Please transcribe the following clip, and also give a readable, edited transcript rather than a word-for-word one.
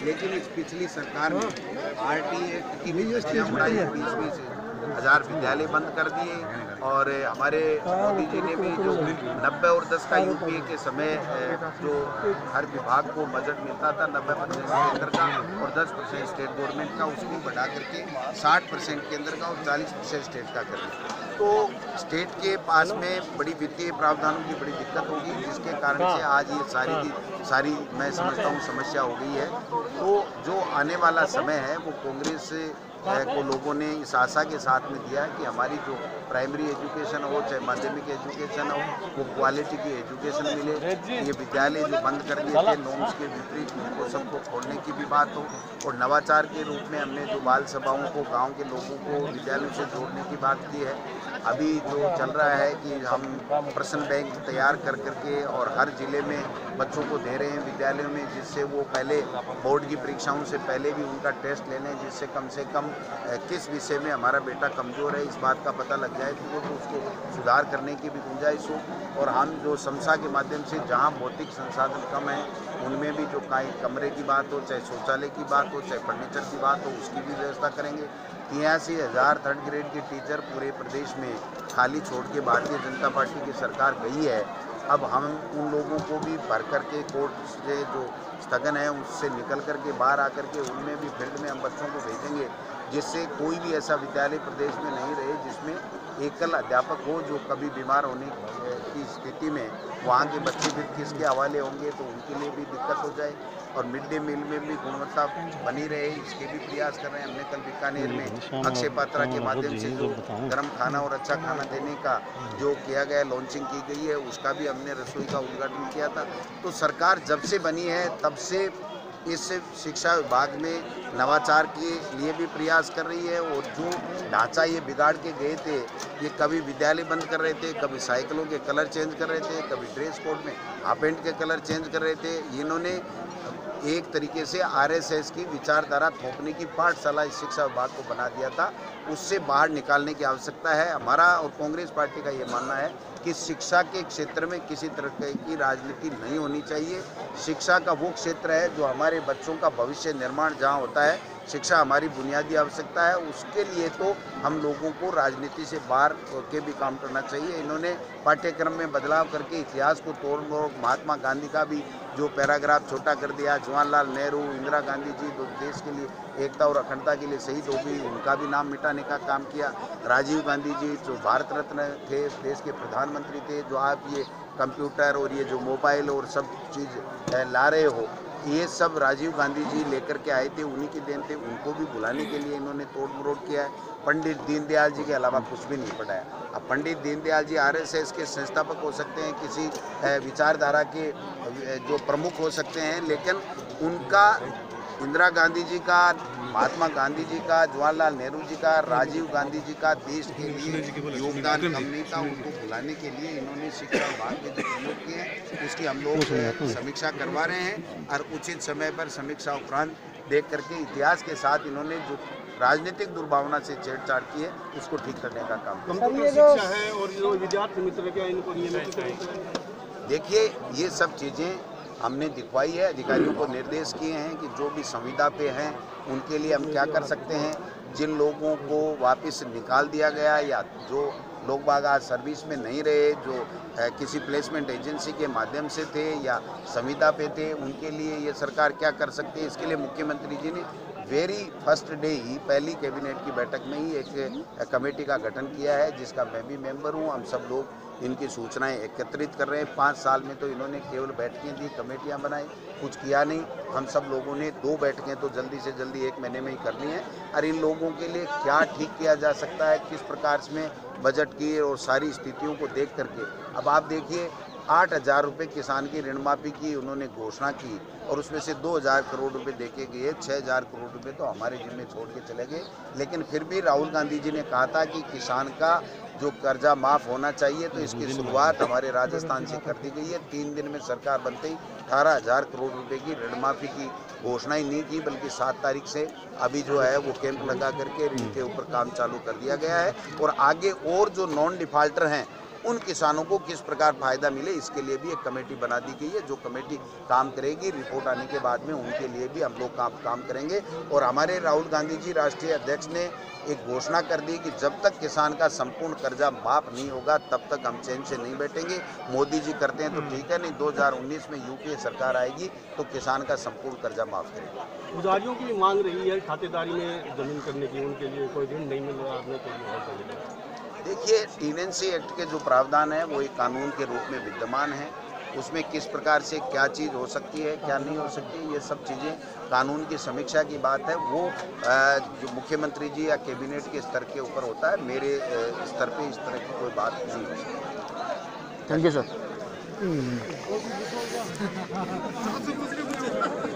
लेकिन इस पिछली सरकार ने RT एक्ट की धज्जियां उड़ाई, 20-20 हज़ार विद्यालय बंद कर दिए। और हमारे मोदी जी ने भी जो 90 और 10 का UPA के समय जो हर विभाग को बजट मिलता था 90% केंद्र का और 10% स्टेट गवर्नमेंट का, उसको बढ़ा करके 60% केंद्र का और 40% स्टेट का कर दिया। तो स्टेट के पास में बड़ी वित्तीय प्रावधानों की बड़ी दिक्कत होगी, जिसके कारण से आज ये सारी की सारी मैं समझता हूँ समस्या हो गई है। तो जो आने वाला समय है वो कांग्रेस को लोगों ने इस आशा के साथ में दिया है कि हमारी जो प्राइमरी एजुकेशन हो चाहे माध्यमिक एजुकेशन हो वो क्वालिटी की एजुकेशन मिले। ये विद्यालय जो बंद कर दिए थे नॉर्म्स के विपरीत, उनको सबको खोलने की भी बात हो। और नवाचार के रूप में हमने जो बाल सभाओं को गांव के लोगों को विद्यालयों से जोड़ने की बात की है। अभी जो चल रहा है कि हम प्रश्न बैंक तैयार कर करके और हर जिले में बच्चों को दे रहे हैं विद्यालयों में, जिससे वो पहले बोर्ड की परीक्षाओं से पहले भी उनका टेस्ट ले लें, जिससे कम से कम किस विषय में हमारा बेटा कमज़ोर है इस बात का पता लग जाए तो उसको सुधार करने की भी गुंजाइश हो। और हम जो समसा के माध्यम से जहाँ भौतिक संसाधन कम है उनमें भी जो कमरे की बात हो, चाहे शौचालय की बात हो, चाहे फर्नीचर की बात हो, उसकी भी व्यवस्था करेंगे। 83,000 थर्ड ग्रेड के टीचर पूरे प्रदेश में खाली छोड़ के भारतीय जनता पार्टी की सरकार गई है। अब हम उन लोगों को भी भर करके कोर्ट से जो स्थगन है उससे निकल करके बाहर आकर के उनमें भी फील्ड में हम बच्चों को भेजेंगे, जिससे कोई भी ऐसा विद्यालय प्रदेश में नहीं रहे जिसमें एकल अध्यापक हो जो कभी बीमार होने की स्थिति में वहाँ के बच्चे फिर किसके हवाले होंगे, तो उनके लिए भी दिक्कत हो जाए। और मिड डे मील में भी गुणवत्ता बनी रहे, इसके भी प्रयास कर रहे हैं। हमने कल बीकानेर में अक्षय पात्रा के माध्यम से जो गर्म खाना और अच्छा खाना देने का जो किया गया लॉन्चिंग की गई है, उसका भी हमने रसोई का उद्घाटन किया था। तो सरकार जब से बनी है तब से इस शिक्षा विभाग में नवाचार के लिए भी प्रयास कर रही है। और जो ढांचा ये बिगाड़ के गए थे, ये कभी विद्यालय बंद कर रहे थे, कभी साइकिलों के कलर चेंज कर रहे थे, कभी ड्रेस कोड में हाफ पैंट के कलर चेंज कर रहे थे। इन्होंने एक तरीके से RSS की विचारधारा थोपने की पाठशाला इस शिक्षा विभाग को बना दिया था, उससे बाहर निकालने की आवश्यकता है। हमारा और कांग्रेस पार्टी का ये मानना है कि शिक्षा के क्षेत्र में किसी तरह की राजनीति नहीं होनी चाहिए। शिक्षा का वो क्षेत्र है जो हमारे बच्चों का भविष्य निर्माण जहाँ होता है, शिक्षा हमारी बुनियादी आवश्यकता है। उसके लिए तो हम लोगों को राजनीति से बाहर के भी काम करना चाहिए। इन्होंने पाठ्यक्रम में बदलाव करके इतिहास को तोड़ मोड़, महात्मा गांधी का भी जो पैराग्राफ छोटा कर दिया, जवाहरलाल नेहरू, इंदिरा गांधी जी जो देश के लिए एकता और अखंडता के लिए शहीद हो गई, उनका भी नाम मिटाने का काम किया। राजीव गांधी जी जो भारत रत्न थे, देश के प्रधानमंत्री थे, जो आप ये कंप्यूटर और ये जो मोबाइल और सब चीज़ ला रहे हो, ये सब राजीव गांधी जी लेकर के आए थे, उन्हीं की देन थे। उनको भी भुलाने के लिए इन्होंने तोड़ मरोड़ किया है। पंडित दीनदयाल जी के अलावा कुछ भी नहीं पढ़ाया। अब पंडित दीनदयाल जी RSS के संस्थापक हो सकते हैं, किसी विचारधारा के जो प्रमुख हो सकते हैं, लेकिन उनका इंदिरा गांधी जी का, महात्मा गांधी जी का, जवाहरलाल नेहरू जी का, राजीव गांधी जी का देश के लिए योगदान कम नहीं था। उनको भुलाने के लिए इन्होंने शिक्षा विभाग के जो प्रयोग किए हैं उसकी हम लोग समीक्षा करवा रहे हैं। और उचित समय पर समीक्षा उपरांत देख करके इतिहास के साथ इन्होंने जो राजनीतिक दुर्भावना से छेड़छाड़ की है उसको ठीक करने का काम शिक्षा है और जो विद्यार्थी मित्र क्या इनको देखिए, ये सब चीज़ें हमने दिखवाई है, अधिकारियों को निर्देश किए हैं कि जो भी संविदा पे हैं उनके लिए हम क्या कर सकते हैं। जिन लोगों को वापस निकाल दिया गया या जो लोग बाग आज सर्विस में नहीं रहे, जो किसी प्लेसमेंट एजेंसी के माध्यम से थे या संविदा पे थे, उनके लिए ये सरकार क्या कर सकती है। इसके लिए मुख्यमंत्री जी ने वेरी फर्स्ट डे ही पहली कैबिनेट की बैठक में ही एक कमेटी का गठन किया है, जिसका मैं भी मेंबर हूँ। हम सब लोग इनकी सूचनाएं एकत्रित कर रहे हैं। 5 साल में तो इन्होंने केवल बैठकें दी, कमेटियां बनाई, कुछ किया नहीं। हम सब लोगों ने 2 बैठकें तो जल्दी से जल्दी 1 महीने में ही करनी है। और इन लोगों के लिए क्या ठीक किया जा सकता है, किस प्रकार से बजट की और सारी स्थितियों को देख करके अब आप देखिए 8,000 रुपये किसान की ऋण माफी की उन्होंने घोषणा की और उसमें से 2,000 करोड़ रुपए देखे गए, 6,000 करोड़ रुपए तो हमारे जिम्मे छोड़ के चले गए। लेकिन फिर भी राहुल गांधी जी ने कहा था कि किसान का जो कर्जा माफ़ होना चाहिए, तो इसकी शुरुआत हमारे राजस्थान से कर दी गई है। 3 दिन में सरकार बनते ही 18,000 करोड़ रुपए की ऋण माफ़ी की घोषणा ही नहीं की, बल्कि 7 तारीख से अभी जो है वो कैंप लगा करके ऋण के ऊपर काम चालू कर दिया गया है। और आगे और जो नॉन डिफाल्टर हैं उन किसानों को किस प्रकार फायदा मिले, इसके लिए भी एक कमेटी बना दी गई है। जो कमेटी काम करेगी, रिपोर्ट आने के बाद में उनके लिए भी हम लोग काम करेंगे। और हमारे राहुल गांधी जी राष्ट्रीय अध्यक्ष ने एक घोषणा कर दी कि जब तक किसान का संपूर्ण कर्जा माफ नहीं होगा तब तक हम चैन से नहीं बैठेंगे। मोदी जी करते हैं तो ठीक है, नहीं 2019 में यूपीए सरकार आएगी तो किसान का संपूर्ण कर्जा माफ करेगा। पुजारियों की मांग रही है खातेदारी में जमीन करने की, उनके लिए कोई ऋण नहीं मिल रहा है तो देखिए, टीनेंसी एक्ट के जो प्रावधान है वो एक कानून के रूप में विद्यमान है। उसमें किस प्रकार से क्या चीज़ हो सकती है, क्या नहीं हो सकती, ये सब चीज़ें कानून की समीक्षा की बात है। वो जो मुख्यमंत्री जी या कैबिनेट के स्तर के ऊपर होता है। मेरे स्तर पे इस तरह की कोई बात नहीं हो सकती। Thank you sir.